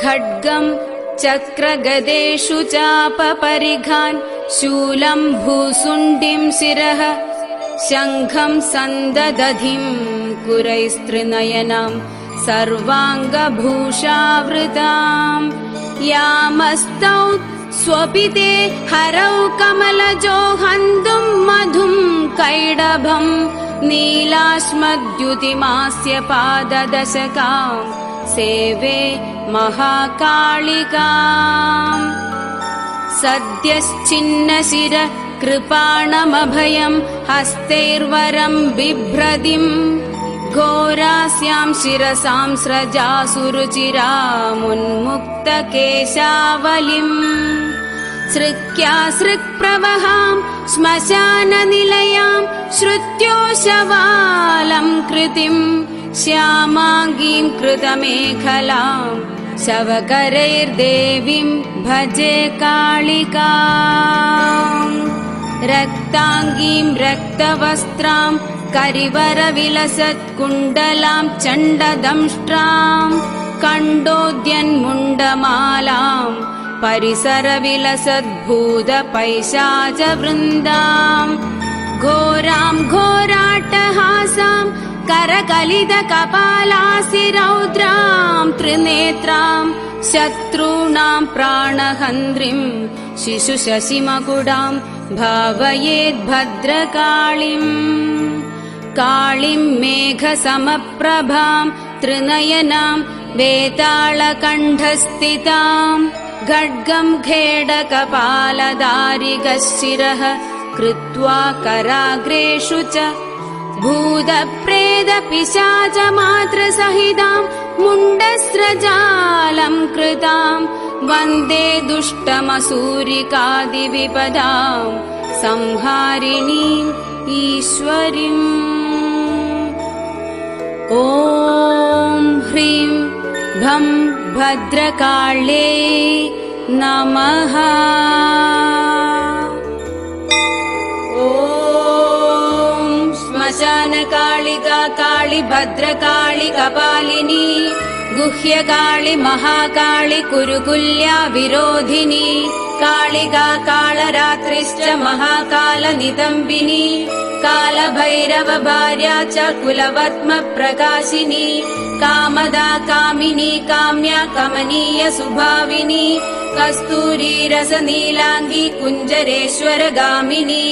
खड्गं चक्रगदेषु चापपरिघान् शूलं भूसुण्डिं शिरः शङ्खं सन्ददधिं कुरैस्त्रिनयनां सर्वाङ्गभूषावृताम् यामस्तौ स्वपिते हरौ कमलजो हन्तुं मधुं कैडभं नीलाश्मद्युतिमास्य पाददशकाम् सेवे महाकालिकाम् सद्यश्चिन्नशिर कृपाणमभयं हस्तैर्वरं बिभ्रदिं घोरास्यां शिरसां स्रजासुरुचिरामुन्मुक्तकेशावलिम् सृक्यासृक्प्रवहां श्मशाननिलयां श्रुत्योशवालं कृतिं श्यामाङ्गीं कृतमेखलां शवकरैर्देवीं भजे कालिकाम् रक्ताङ्गीं रक्तवस्त्रां करिवरविलसत्कुण्डलां चण्डदंष्ट्रां कण्डोद्यन्मुण्डमालां परिसरविलसद्भूतपैशाचवृन्दां घोरां घोराट्टहासां करकलितकपालासिरौद्रां त्रिनेत्रां शत्रूणां प्राणहन्त्रीं शिशुशशिमकुडां भावयेद्भद्रकाळीम् काळीं मेघसमप्रभां त्रिनयनां वेतालकण्ठस्थितां खड्गं खेडकपालदारिकशिरः कृत्वा कराग्रेषु च भूतप्रेतपिशाचमात्रसहितां मुण्डस्रजालं कृतां वन्दे दुष्टमसूरिकादिविपदां संहारिणीम् ईश्वरीम्। ॐ ह्रीं भं भद्रकाळे नमः। ॐ श्मशानकालिका काळि भद्रकाळि कपालिनी गुह्यकाळि महाकाळि कुरुकुल्या विरोधिनी कालिका कालरात्रिश्च महाकालनितम्बिनी कालभैरव भार्या च कुलवर्त्म प्रकाशिनी कामदा कामिनी काम्या कमनीय सुभाविनी कस्तूरी रसनीलांगी कुञ्जरेश्वर गामिनी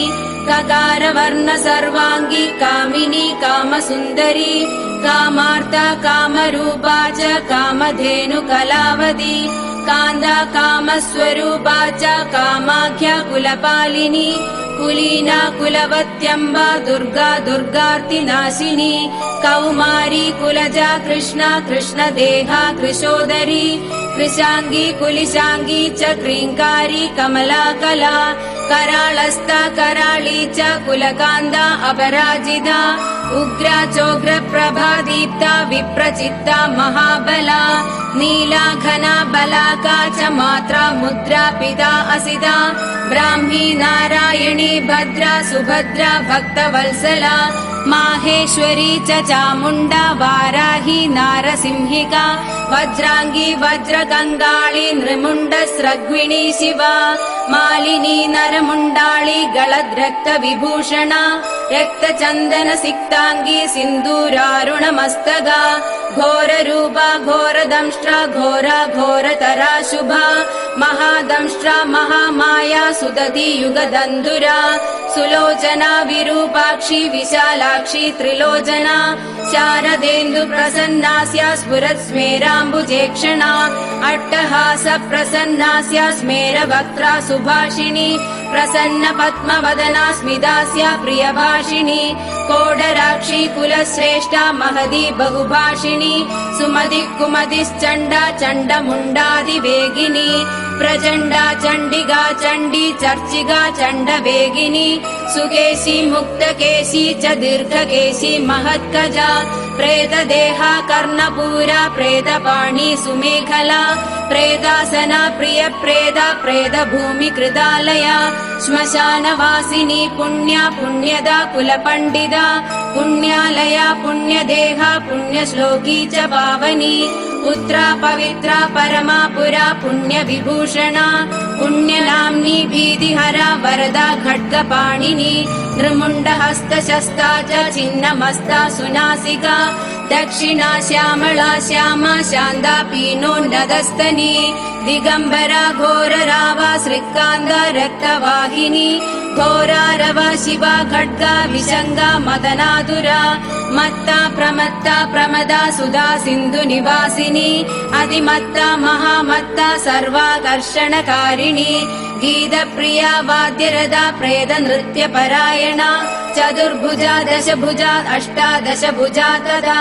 ककारवर्ण सर्वांगी कामिनी कामसुन्दरी कामार्ता कामरूपा च कामधेनु कलावती कान्दा कामस्वरूपा च कामाख्या कुलपालिनी कुलीना कुलवत्यम्बा दुर्गा दुर्गार्तिनाशिनी कौमारी कुलजा कृष्णा कृष्णदेहा कृशोदरी कृशांगी कुलिशांगी च क्रींकारी कमला कला कराळस्था कराळी च कुलकान्दा अपराजिता उग्रा चोग्र प्रभा दीप्ता विप्रचित्ता महाबला नीला घना बलाका च मात्रा मुद्रा पिता असिता ब्राह्मी नारायणी भद्रा सुभद्रा भक्तवत्सला माहेश्वरी च चामुण्डा वाराही नारसिंहिका वज्रांगी वज्रगङ्गाळी नृमुण्डस्रग्विणी शिवा मालिनी नरमुण्डाळी गलद्रक्तविभूषणा रक्तचन्दन सिक्तांगी सिन्दूरारुणमस्तगा घोररूपा घोरदंष्ट्रा घोरा घोरतरा शुभा महादंष्ट्रा महामाया सुदती युगधन्धुरा सुलोचना विरूपाक्षी विशालाक्षी त्रिलोचना शारदेन्दु प्रसन्नास्या स्फुरत् स्मेराम्बुजेक्षणा अट्टहास प्रसन्नास्या स्मेरवक्त्रा सुभाषिणी प्रसन्न पद्मवदना स्मितास्या प्रियभाषिणी कोडराक्षी कुलश्रेष्ठा महदी बहुभाषिणी सुमति कुमतिश्चण्डा चण्डमुण्डादिवेगिनी प्रचण्डा चण्डिका चण्डी चर्चिका चण्डवेगिनी सुकेशी मुक्तकेशी च दीर्घकेशी महत्कजा प्रेतदेहा कर्णपूरा प्रेतपाणी सुमेखला प्रेतासना प्रियप्रेता प्रेतभूमिकृतालया श्मशानवासिनी पुण्या पुण्यदा कुलपण्डिता पुण्यालया पुण्यदेहा पुण्यश्लोकी च पावनी पुत्रा पवित्रा परमा पुरा पुण्यविभूषणा पुण्यनाम्नी भीतिहरा वरदा खड्गपाणिनी नृमुण्डहस्तशस्ता च छिन्नमस्ता सुनासिका दक्षिणा श्यामला श्यामा शान्ता पीनोन्नतस्तनी दिगम्बरा घोररावा श्रीकान्ता रक्तवाहिनी घोरारवा शिवा खड्गा विशङ्गा मदनादुरा मत्ता प्रमत्ता प्रमदा सुधा सिन्धु निवासिनी अधिमत्ता महामत्ता सर्वाकर्षणकारिणी गीतप्रिया वाद्यरदा प्रेत नृत्यपरायणा चतुर्भुजा दशभुजा अष्टादशभुजा तदा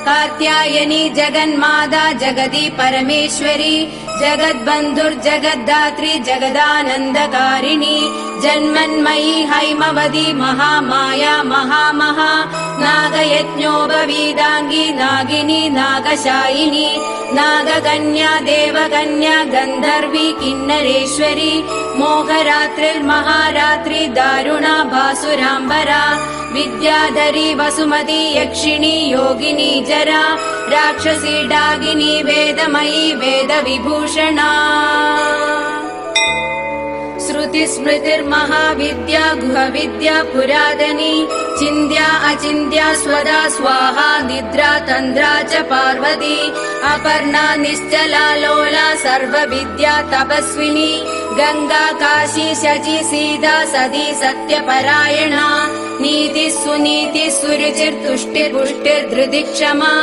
कात्यायनी जगन्माता जगदी परमेश्वरी जगद्बन्धुर्जगद्धात्री जगदानन्दकारिणी जन्मन्मयी हैमवती महामाया महामहा नागयज्ञोपवीदाङ्गी नागिनी नागशायिनी नागकन्या देवकन्या गन्धर्वी किन्नरेश्वरी मोहरात्रिर्महारात्रि दारुणा भासुराम्बरा विद्याधरी वसुमती यक्षिणी योगिनी जरा राक्षसी डागिनी वेदमयी वेदविभूषणा श्रुतिस्मृतिर्महाविद्या गुहविद्या पुरातनी चिन्त्या अचिन्त्या स्वदा स्वाहा निद्रा तन्द्रा च पार्वती अपर्णा निश्चला लोला सर्वविद्या तपस्विनी गंगा काशी शची सीता सती सत्यपरायणा नीति सुनीति सुरुचिर्तुष्टिर्पुष्टिर्धृति क्षमा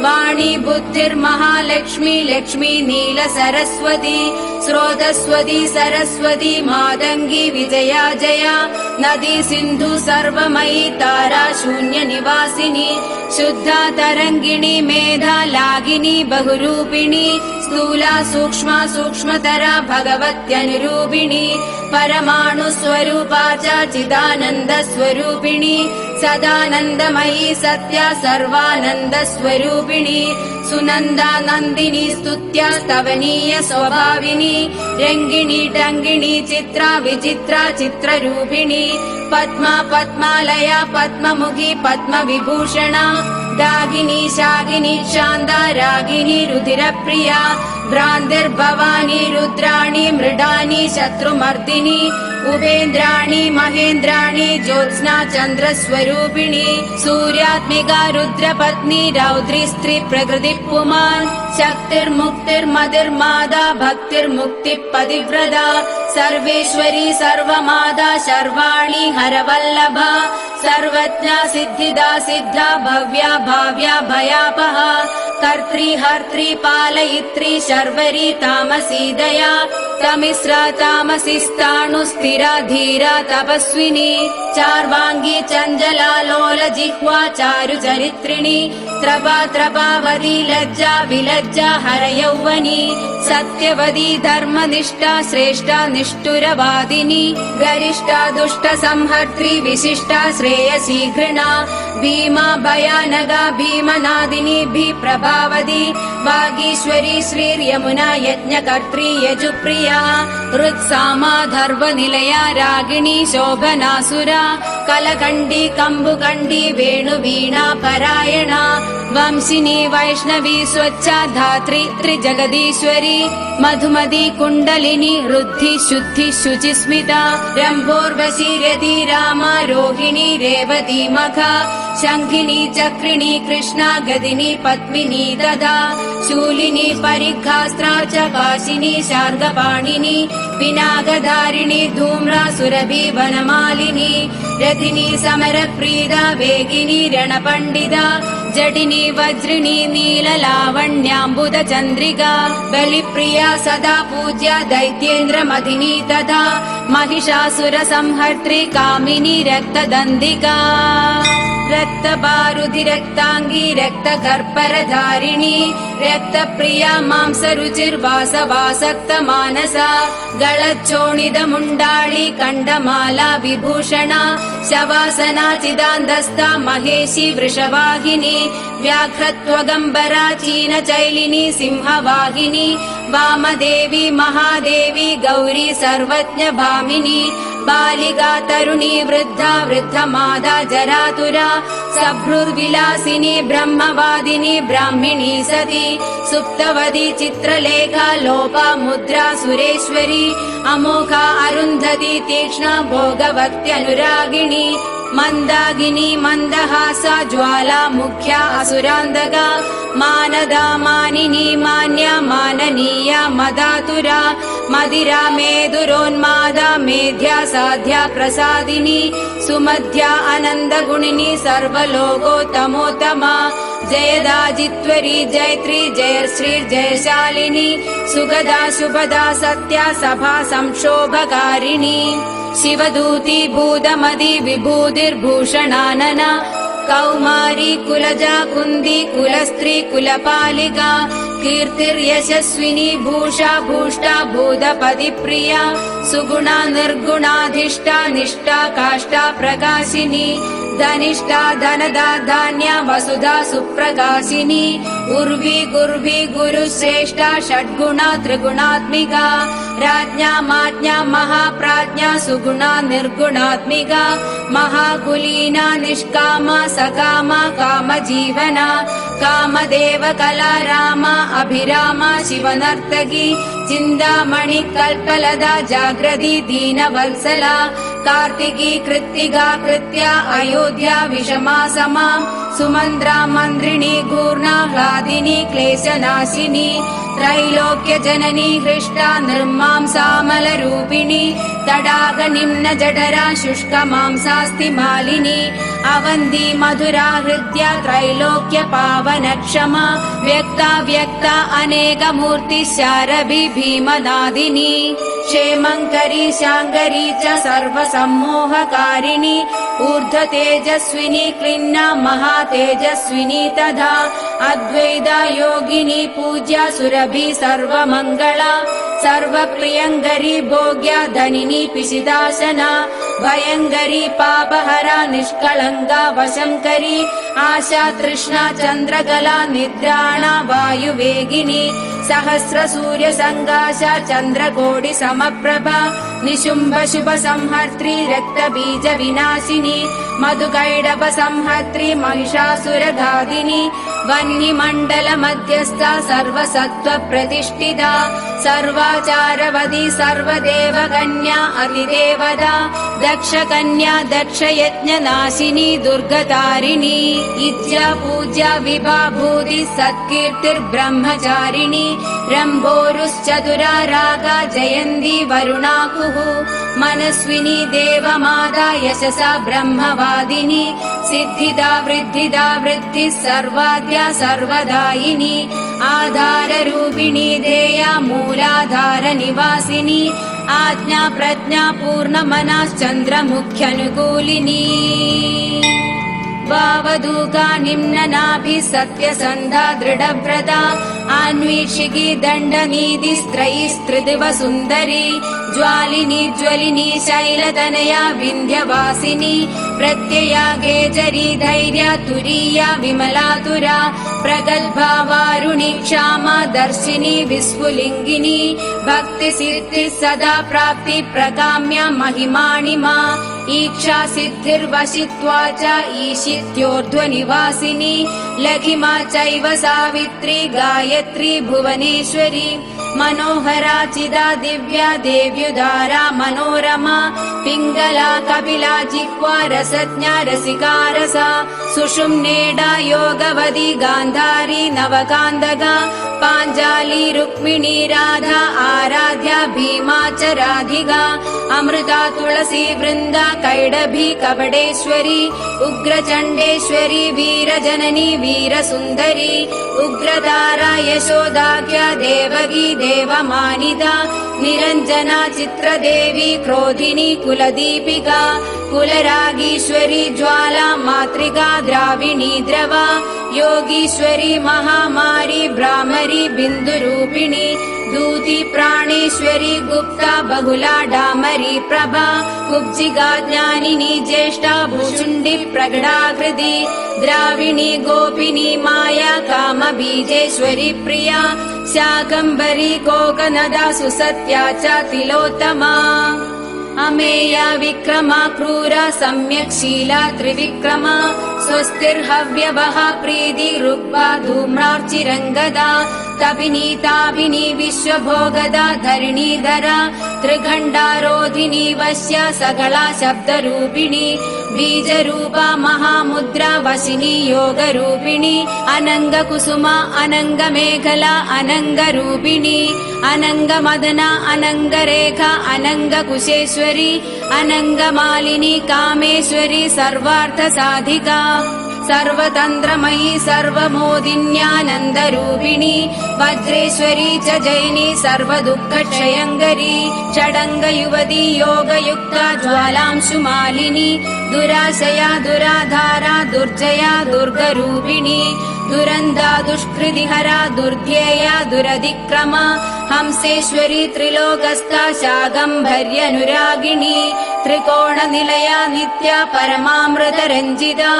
वाणी बुद्धिर्महालक्ष्मी लक्ष्मी नील सरस्वती स्रोतस्वती सरस्वती मातंगी विजया जया नदी सिंधु सर्वमयी तारा शून्य निवासिनी शुद्धा तरंगिणी मेधा लागिनी बहुरूपिणी स्थूला सूक्ष्मा सूक्ष्मतरा भगवत्यनुरूपिणी परमाणु स्वरूपा च चिदानंद स्वरूपिणी सदानंदमयी सत्या सर्वानंद स्वरूपिणी सुनंदा नंदिनी स्तुत्या स्तवनीय स्वभाविनी रंगिणी टंगिणी चित्रा विचित्रा चित्ररूपिणी पद्मा पद्मालया पद्ममुखी पद्म विभूषणा दागिनी शागिनी शान्ता रागिनी रुधिरप्रिया भ्रान्तिर्भवानी रुद्राणी मृडानी शत्रुमर्दिनी उपेन्द्राणी महेन्द्राणी ज्योत्स्ना चन्द्रस्वरूपिणी सूर्यात्मिका रुद्रपत्नी रौद्री स्त्री प्रकृति पुमान् शक्तिर्मुक्तिर्मतिर्मादा भक्तिर्मुक्तिपतिव्रता सर्वेश्वरी सर्वमाता शर्वाणी हरवल्लभा सर्वज्ञा सिद्धिदा सिद्धा भव्या भाव्या भयापहा कर्त्री हर्त्री पालयित्री शर्वरी तामसी दया तमिस्रा तामसिस्ताणु स्थिरा धीरा तपस्विनी चार्वांगी चंचला लोल जिह्वा चारु चरित्रिणी त्रपा त्रपावती लज्जा विलज्जा हर यौवनी सत्यवती धर्मनिष्ठा श्रेष्ठा निष्ठुरवादिनी गरिष्ठा दुष्ट संहर्त्री विशिष्टा श्रेयसी घृणा भीमा भयानगा भीमनादिनी भी प्रभावती वागीश्वरी श्रीर्यमुना यज्ञकर्त्री यजुप्रिया हृत्सामा धर्वनिलया रागिणी शोभनासुरा कलकण्डी कम्बुकण्डी वेणुवीणा परायणा वंशिनी वैष्णवी स्वच्छा धात्री त्रिजगदीश्वरी मधुमती कुण्डलिनी रुद्धि शुद्धि शुचिस्मिता रम्भोर्वशी रति रामा रोहिणी रेवती मखा शङ्खिनी चक्रिणी कृष्णा गदिनी पद्मिनी तथा शूलिनी परिघास्त्रा च काशिनी शार्गपाणिनी पिनाकधारिणी धूम्रा सुरभि वनमालिनी रथिनी समरप्रीदा वेगिनी रणपण्डिता जटिनी वज्रिणी नीललावण्याम्बुद चन्द्रिका बलिप्रिया सदा पूज्या दैत्येन्द्रमधिनी तथा महिषासुर संहर्त्री कामिनी रक्तदन्दिका रक्तबारुधि रक्तांगी रक्तकर्परधारिणी रक्तप्रिया मांसरुचिर्वासवासक्त मानसा गलच्चोणिद मुण्डाळी कण्डमाला विभूषणा शवासना चिदान्दस्ता महेशी वृषवाहिनी व्याघ्रत्वगम्बरा चीनचैलिनी सिंहवाहिनी वामदेवी महादेवी गौरी सर्वज्ञ भामिनी बालिका तरुणी वृद्धा वृद्धमादा जरातुरा सभ्रुर्विलासिनी ब्रह्मवादिनी ब्राह्मिणी सती सुप्तवती चित्रलेखा लोपा मुद्रा सुरेश्वरी अमोघा अरुन्धती तीक्ष्णा भोगवत्यनुरागिणी मन्दागिनी मन्दहासा ज्वाला मुख्या असुरान्धगा मानदा मानिनी मान्या माननीया मदातुरा मदिरा मेदुरोन्मादा मेध्या साध्या प्रसादिनी सुमध्या आनन्दगुणिनी सर्वलोकोत्तमोत्तमा जयदा जित्वरी जयत्री जयश्री जयशालिनी सुगदा शुभदा सत्या सभा संक्षोभकारिणी शिवदूती भूतमदी विभूतिर्भूषणानना कौमारी कुलजा कुन्दी कुलस्त्री कुलपालिका कीर्तिर्यशस्विनी भूषा भूष्टा भूतपति प्रिया सुगुणा निर्गुणाधिष्ठा निष्ठा काष्ठा प्रकाशिनी धनिष्ठा धनदा धान्या वसुधा सुप्रकाशिनी उर्वी गुर्वी गुरुश्रेष्ठा षड्गुणा त्रिगुणात्मिका राज्ञा माज्ञा महाप्राज्ञा सुगुणा निर्गुणात्मिका महाकुलीना निष्कामा सकामा कामजीवना कामदेव कला रामा अभिरामा शिवनर्तकी चिन्तामणि कल्पलदा जागृति दीनवत्सला कार्तिकी कृत्तिका कृत्या अयोध्या विषमा समा सुमन्द्रा मन्त्रिणी घूर्णाह्लादिनी क्लेशनाशिनी त्रैलोक्य जननी हृष्टा निर्मांसामलरूपिणी तडाग निम्न जठरा शुष्क मांसास्ति मालिनी अवन्ती मधुरा हृद्या त्रैलोक्य पावन क्षमा व्यक्ता व्यक्ता अनेकमूर्ति शारभि भीमनादिनी क्षेमङ्करी शाङ्करी च सर्वसम्मोहकारिणी ऊर्ध्व तेजस्विनी क्लिन्ना महातेजस्विनी तथा अद्वैता योगिनी पूज्या सुरभि सर्वमङ्गला सर्वप्रियङ्करी भोग्या धनिनी पिशिदासना भयङ्करी पापहरा निष्कलङ्का वशङ्करी आशा तृष्णा चन्द्रकला निद्राणा वायुवेगिनी सहस्र सूर्य सङ्गाशा चन्द्रकोटि समप्रभा निशुम्भ शुभ संहर्त्री रक्त बीज विनाशिनी मधुकैडभ संहर्त्री महिषासुरघातिनी वह्निमण्डल मध्यस्था सर्वसत्त्व प्रतिष्ठिता सर्वाचारवती सर्वदेवकन्या अतिदेवता दक्षकन्या दक्षयज्ञनाशिनी दुर्गतारिणी इज्या पूज्या विभाभूति सत्कीर्तिर्ब्रह्मचारिणी रम्भोरुश्चतुरा रागा जयन्ती वरुणाकुः मनस्विनी देवमाता यशसा ब्रह्मवादिनी सिद्धिदा वृद्धिदा वृद्धिः सर्वाद्या सर्वदायिनी आधाररूपिणी ध्येया मूलाधार निवासिनी आज्ञा प्रज्ञा पूर्णमनाश्चन्द्रमुख्यनुकूलिनी वावदूका निम्ननाभिः सत्यसन्धा दृढव्रता आन्वीक्षिकी दण्डनीति स्त्रैस्त्रिदिव सुन्दरी ज्वालिनी ज्वलिनी शैलतनया विन्ध्यवासिनी प्रत्यया गेजरी धैर्या तुरीया विमलातुरा प्रगल्भा वारुणी क्षामा दर्शिनी विस्फुलिङ्गिनी भक्तिसिद्धिः सदा प्राप्ति प्रकाम्या महिमाणिमा ईक्षा सिद्धिर्वशित्वा च ईशित्योर्ध्वनिवासिनी लघिमा चैव सावित्री गायत्री भुवनेश्वरी मनोहरा चिदा दिव्या देव्युदारा मनोरमा पिङ्गला कपिला जिह्वा रसज्ञा रसिकारसा सुषुम्नेडा योगवती गान्धारी नवकान्दगा पाञ्चाली रुक्मिणी राधा आराध्या भीमा च राधिका अमृता तुलसी वृन्दा कैडभी कपडेश्वरी उग्रचण्डेश्वरी वीरजननी वीरसुन्दरी उग्रतारा यशोदाख्या देवकी देवमानिता निरञ्जना चित्रदेवी क्रोधिनी कुलदीपिका कुलरागीश्वरी ज्वाला मातृका द्राविणी द्रवा योगीश्वरी महामारी भ्रामरी बिन्दुरूपिणी दूती प्राणेश्वरी गुप्ता बहुला डामरी प्रभा कुब्जिगा ज्ञानिनी ज्येष्ठा भूचुण्डी प्रगडाकृति द्राविणी गोपिनी माया कामबीजेश्वरी प्रिया शाकम्भरी कोकनदा सुसत्या च तिलोत्तमा अमेया विक्रमा क्रूरा सम्यक् शीला त्रिविक्रमा स्वस्तिर्हव्यवः प्रीति ऋग्वा धूम्रार्चिरङ्गदा तपिनीताभिनी विश्वभोगदा धरणीधरा त्रिखण्डारोधिनी वश्या सकला शब्दरूपिणी बीजरूपा महामुद्रा वशिनी योगरूपिणी अनङ्गकुसुमा अनङ्गमेखला अनङ्गरूपिणी अनङ्गमदना अनङ्गरेखा अनङ्गकुशेश्वरी अनङ्गमालिनी कामेश्वरी सर्वार्थसाधिका सर्वतन्त्रमयी सर्वमोदिन्यानन्दरूपिणी वज्रेश्वरी च जैनी सर्वदुःखक्षयङ्करी षडङ्गयुवती योगयुक्ता ज्वालांशुमालिनी दुराशया दुराधारा दुर्जया दुर्गरूपिणी दुरन्दा दुष्कृतिहरा दुर्ध्येया दुरधिक्रमा हंसेश्वरी त्रिलोकस्था शाकम्भर्यनुरागिणी त्रिकोणनिलया नित्या परमामृतरञ्जिता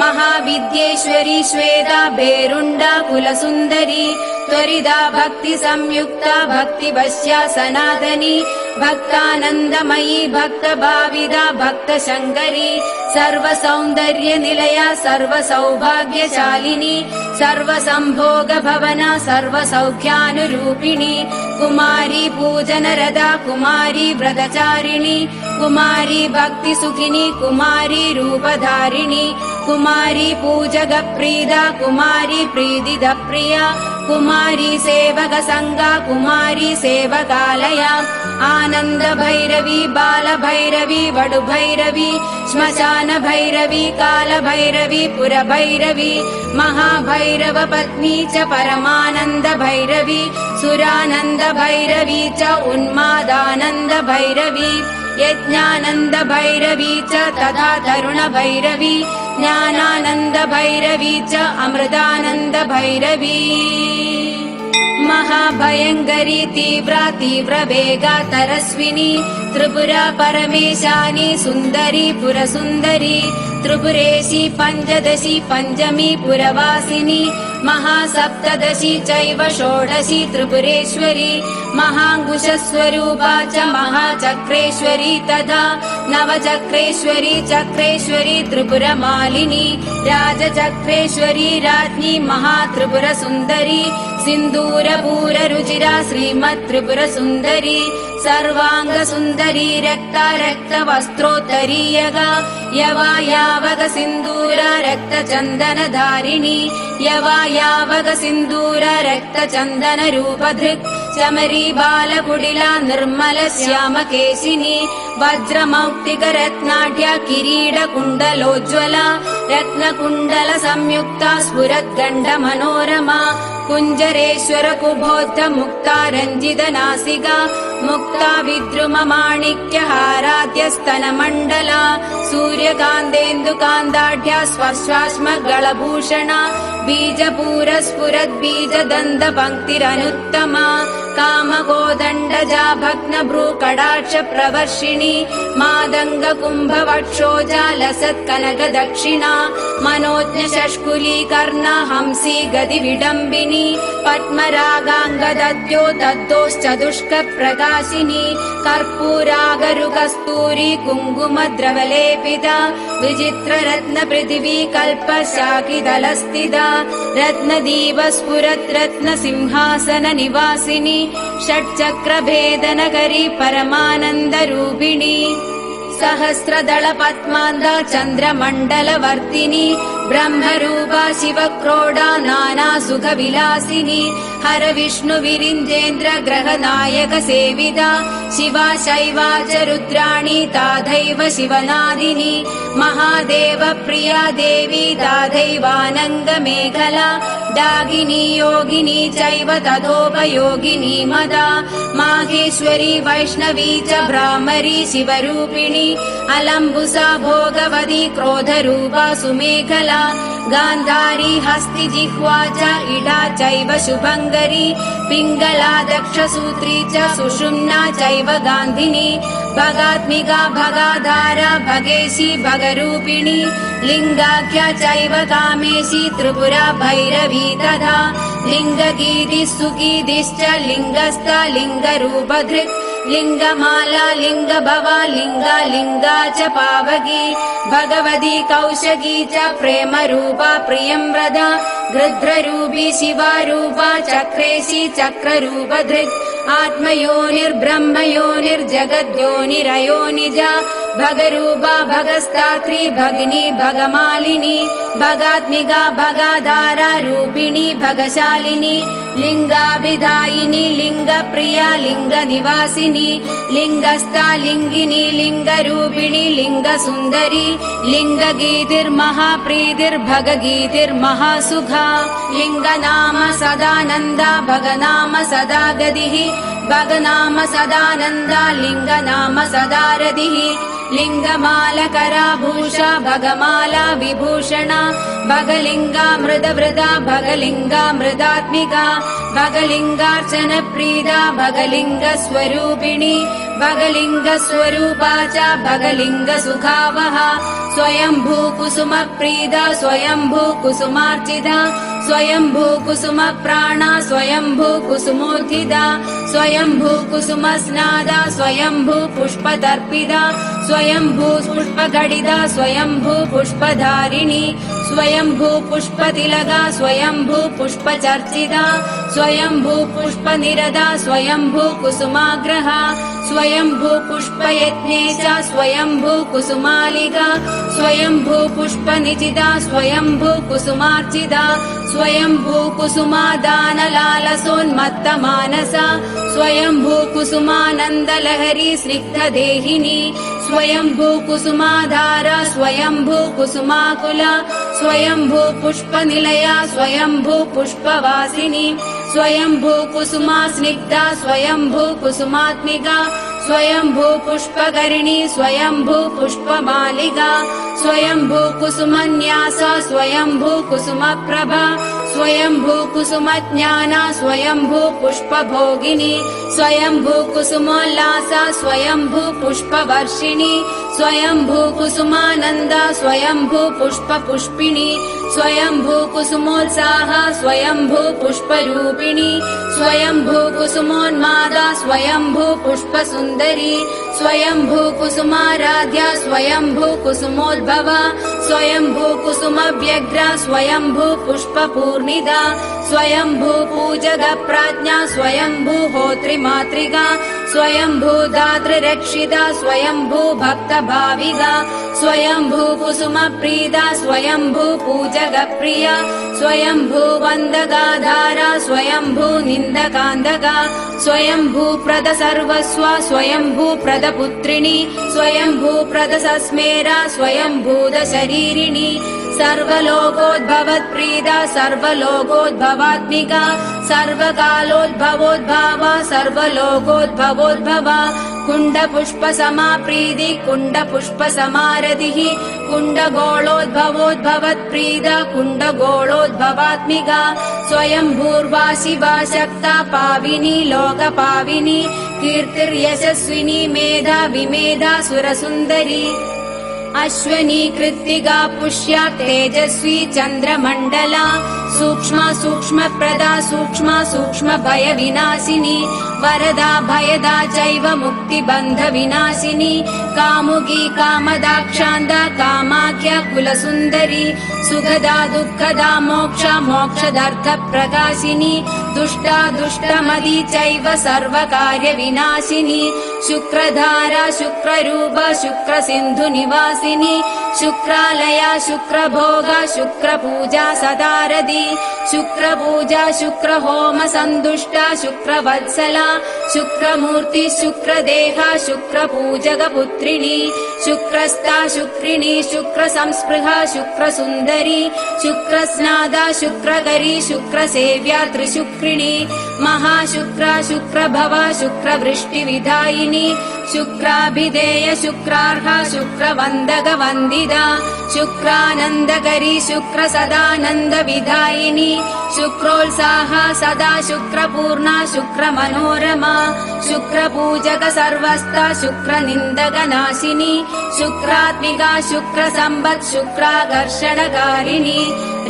महाविद्येश्वरी श्वेता भेरुण्डा कुलसुन्दरी त्वरिदा भक्ति संयुक्ता भक्तिवश्या सनातनी भक्तानन्दमयी भक्तभाविदा भक्तशङ्करी सर्वसौन्दर्यनिलया सर्वसौभाग्यशालिनी सर्वसम्भोगभवना सर्वसौख्यानुरूपिणी कुमारी पूजनरदा कुमारी व्रतचारिणी कुमारी भक्तिसुखिनी कुमारी रूपधारिणी कुमारी पूजकप्रीदा कुमारी प्रीतिदप्रिया कुमारी सेवकसङ्गा कुमारी सेवकालया आनन्दभैरवी बालभैरवी वडुभैरवी श्मशानभैरवी कालभैरवी पुरभैरवी महाभैरवपत्नी च परमानन्दभैरवी सुरानन्दभैरवी च उन्मादानन्दभैरवी यज्ञानन्दभैरवी च तथा तरुणभैरवी ज्ञानानन्दभैरवी च अमृतानन्दभैरवी महाभयङ्करी तीव्रा तीव्रवेगा तरस्विनी त्रिपुरा परमेशानी सुन्दरी पुरसुन्दरी त्रिपुरेशी पञ्चदशी पञ्चमी पुरवासिनी महासप्तदशी चैव षोडशी त्रिपुरेश्वरी महाङ्कुशस्वरूपा च महाचक्रेश्वरी तथा नवचक्रेश्वरी चक्रेश्वरी त्रिपुरमालिनी राजचक्रेश्वरी राज्ञी महात्रिपुरसुन्दरी सिन्दूरपूररुचिरा श्रीमत्त्रिपुरसुन्दरी सर्वाङ्गसुन्दरी रक्ता रक्तवस्त्रोत्तरीयगा यवायावग सिन्दूरा रक्तचन्दनधारिणी यवायावग सिन्दूरा रक्तचन्दनरूपधृक् चमरी बालकुडिला निर्मल श्यामकेशिनी वज्रमौक्तिकरत्नाढ्या किरीटकुण्डलोज्ज्वला रत्नकुण्डल संयुक्ता स्फुरद्गण्डमनोरमा कुञ्जरेश्वर कुबोद्ध मुक्ता रञ्जितनासिका मुक्ता विद्रुममाणिक्यहाराद्यस्तनमण्डला सूर्यकान्तेन्दुकान्ताढ्या स्वश्वाश्मगलभूषणा बीजपूरस्फुरद्बीजदन्तपङ्क्तिरनुत्तमा कामकोदण्डजा भग्नभ्रूकटाक्षप्रवर्षिणी मादङ्गकुम्भवक्षोजा लसत्कनकदक्षिणा मनोज्ञशष्कुलीकर्णा हंसी गतिविडम्बिनी पद्मरागाङ्गदद्यो दद्दोश्चतुष्कप्रकाशिनी कर्पूरागरुकस्तूरी कुङ्कुमद्रवलेपिता विचित्ररत्नपृथिवी कल्पशाकिदलस्थिता रत्नदीपस्फुरत् रत्नसिंहासननिवासिनी षट्चक्रभेदनकरी परमानन्दरूपिणी सहस्रदलपद्मान्दा चन्द्रमण्डलवर्तिनी ब्रह्मरूपा शिवक्रोडा नानासुखविलासिनी हर विष्णुविरिञ्जेन्द्र ग्रहनायक सेविता शिवा शैवा च रुद्राणी ताथैव शिवनादिनी महादेव प्रिया देवी ताथैवानङ्गमेखला डागिनी योगिनी चैव तथोपयोगिनी मदा माहेश्वरी वैष्णवी च भ्रामरी शिवरूपिणी अलम्बुसा भोगवती क्रोधरूपा सुमेखला गान्धारी हस्तिजिह्वा च इडा चैव शुभङ्करी पिङ्गला दक्षसूत्री च सुषुम्ना चैव गान्धिनी भगात्मिका भगाधारा भगेशी भगरूपिणी लिङ्गाख्या चैव कामेशी त्रिपुरा भैरवी तथा लिङ्गगीतिः सुगीतिश्च लिङ्गस्था लिङ्गरूपधृक् लिङ्गमाला लिङ्गभवा लिङ्गा लिङ्गा च पावगी भगवती कौशगी च प्रेमरूपा प्रियंव्रता गृध्ररूपी शिवारूपा चक्रेशी चक्ररूपधृक् आत्मयोनिर्ब्रह्मयोनिर्जगद्योनिरयोनिजा भगरूपा भगस्तात्री भगिनी भगमालिनी भगात्मिका भगाधारा रूपिणी भगशालिनी लिङ्गाभिधायिनी लिङ्गप्रिया लिङ्गनिवासिनी लिङ्गस्था लिङ्गिनी लिङ्गरूपिणी लिङ्गसुन्दरी लिङ्गगीतिर्महाप्रीतिर्भगगीतिर्महासुखा लिङ्गनाम सदानन्दा भगनाम सदा गतिः भगनाम सदानन्दा लिङ्गनाम सदा रतिः लिङ्गमालकराभूषा भगमाला विभूषणा भगलिङ्गा मृदवृदा भगलिङ्गा मृदात्मिका भगलिङ्गार्चनप्रीदा भगलिङ्गस्वरूपिणी भगलिङ्गस्वरूपा च भगलिङ्गसुखावहा स्वयंभू कुसुमप्रीदा स्वयंभू कुसुमार्चिता स्वयंभू कुसुमप्राणा स्वयंभू कुसुमोत्थिता स्वयंभू कुसुमस्नादा स्वयंभू पुष्पदर्पिता स्वयंभू पुष्पघटिता स्वयंभू पुष्पधारिणी स्वयंभू पुष्पतिलका स्वयंभू पुष्पचर्चिता स्वयंभू पुष्पनिरता स्वयंभू कुसुमाग्रहा स्वयंभू पुष्पयज्ञेशा स्वयंभू कुसुमालिका स्वयंभू पुष्पनिचिता स्वयंभू कुसुमार्चिता स्वयंभू कुसुमादानलालसोन्मत्तमानसा स्वयंभू कुसुमानन्दलहरी स्निग्धदेहिनी स्वयंभू कुसुमाधारा स्वयंभू कुसुमाकुला स्वयंभू पुष्पनिलया स्वयंभू पुष्पवासिनी स्वयंभू कुसुमा स्निग्धा स्वयंभू कुसुमात्मिका स्वयंभू पुष्पकर्णी स्वयंभू पुष्पमालिका स्वयंभू कुसुमन्यासा स्वयंभू कुसुमप्रभा स्वयंभू कुसुमज्ञाना स्वयंभू पुष्पभोगिनी स्वयंभू कुसुमोल्लासा स्वयंभू पुष्पवर्षिणी स्वयंभू कुसुमानन्दा स्वयंभू पुष्पपुष्पिणी स्वयंभू कुसुमोत्साहा स्वयंभू पुष्परूपिणी स्वयंभू कुसुमोन्मादा स्वयंभू पुष्पसुन्दरी स्वयंभू कुसुमाराध्या स्वयंभू कुसुमोद्भवा स्वयंभू कुसुमव्यग्रा स्वयंभू पुष्पपूर्णिदा स्वयंभू पूजगप्राज्ञा स्वयंभू होत्रिमातृका स्वयंभू दातृरक्षिता स्वयंभू भक्तभाविका स्वयंभू कुसुमप्रीदा स्वयंभू पूजगप्रिया स्वयंभू वन्दगाधारा स्वयंभू निन्दकान्दका स्वयंभू प्रद सर्वस्व स्वयंभू प्रदपुत्रिणी स्वयंभू प्रदसस्मेरा स्वयंभूद शरीरिणी सर्वलोकोद्भवत्प्रीदा सर्वलोकोद्भवात्मिका सर्वकालोद्भवोद्भावा सर्वलोकोद्भवोद्भवा कुण्डपुष्पसमाप्रीति कुण्डपुष्पसमारतिः कुण्डगोळोद्भवोद्भवत्प्रीदा कुण्डगोळोद्भवात्मिका स्वयंभूर्वा शिवा शक्ता पाविनी लोकपाविनी कीर्तिर्यशस्विनी मेधा विमेधा सुरसुन्दरी अश्वनी कृत्तिका पुष्या तेजस्वी चन्द्रमण्डला सूक्ष्मा सूक्ष्मप्रदा सूक्ष्मा सूक्ष्म भय विनाशिनी वरदा भयदा चैव मुक्तिबन्ध विनाशिनी कामुकी कामदाक्षान्ता कामाख्या कुलसुन्दरी सुखदा दुःखदा मोक्षा मोक्षदार्थ प्रकाशिनी दुष्टा दुष्टमदी चैव सर्वकार्य विनाशिनी शुक्रधारा शुक्ररूपा शुक्रसिन्धु निवासिनी शुक्रालया शुक्रभोगा शुक्रपूजा सदारदी शुक्रपूजा शुक्रहोम सन्दुष्टा शुक्रवत्सला शुक्रमूर्ति शुक्रदेहा शुक्रपूजकपुत्रिणी शुक्रस्था शुक्रिणी शुक्रसंस्पृहा शुक्रसुन्दरी शुक्रस्नादा शुक्रकरी शुक्रसेव्या त्रिशुक्रिणी महाशुक्रा शुक्रभवा शुक्रवृष्टिविधायिनी शुक्राभिधेय शुक्रार्हा शुक्रवन्दगवन्दिता शुक्रानन्दकरी शुक्रसदानन्दविधायिनी शुक्रोत्साहा सदा शुक्रपूर्णा शुक्रमनोरमा शुक्रपूजक सर्वस्ता शुक्रनिन्दकनाशिनी शुक्रात्मिका शुक्रसम्पत् शुक्राकर्षणकारिणी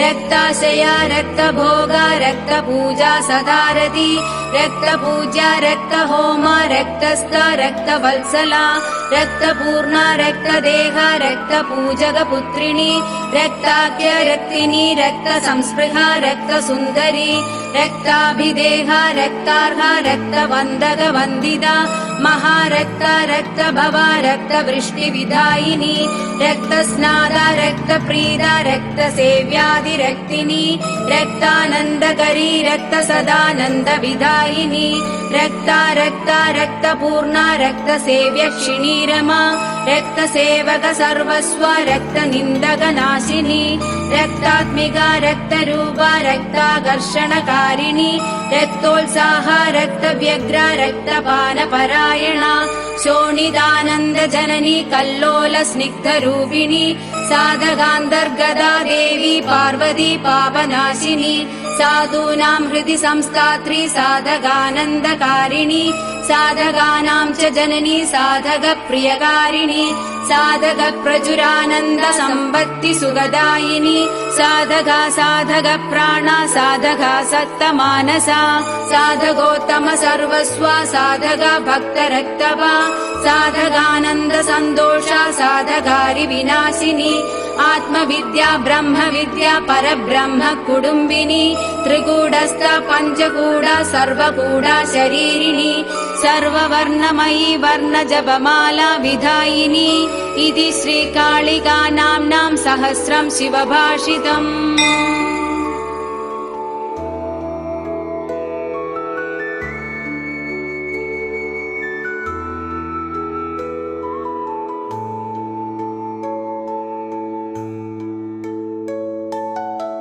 रक्ताशया रक्तभोगा रक्तपूजा सदारती रक्तपूज्या रक्तहोमा रक्तस्था रक्तवत्सला रक्तपूर्णा रक्तदेहा रक्तपूजकपुत्रिणी रक्ताख्य रक्तिनी रक्तसंस्पृहा रक्तसुन्दरी रक्ताभिदेहा रक्तार्हा रक्तवन्दगवन्दिता महारक्ता रक्तभवा रक्तवृष्टिविधायिनी रक्तस्नादा रक्तप्रीदा रक्तसेव्यादिरक्तिनी रक्तानन्दकरी रक्तसदानन्दविधायिनी रक्ता रक्ता रक्तपूर्णा रक्तसेव्यक्षिणी रमा रक्तसेवक सर्वस्व रक्तनिन्दकनाशिनी रक्तात्मिका रक्तरूपा रक्ताकर्षणकारिणी रक्तोत्साहा रक्तव्यग्रा रक्तपानपरायणा शोणितानन्दजननी कल्लोलस्निग्धरूपिणी साधकान्तर्गता देवी पार्वती पापनाशिनी साधूनां हृदि संस्थात्री साधकानन्दकारिणी साधकानां च जननी साधकप्रियकारिणी साधकप्रचुरानन्द सम्पत्ति सुखदायिनी साधका साधकप्राणा साधका सत्तमानसा साधकोत्तम सर्वस्वा साधका भक्तरक्तवा साधकानन्द सन्तोषा साधकारि विनाशिनी आत्मविद्या ब्रह्मविद्या परब्रह्म कुटुम्बिनी त्रिकूटस्थ पञ्चकूटा सर्वकूटा शरीरिणी सर्ववर्णमयी वर्णजपमाला विधायिनी इति श्रीकालिका नाम्नां सहस्रं शिवभाषितम्।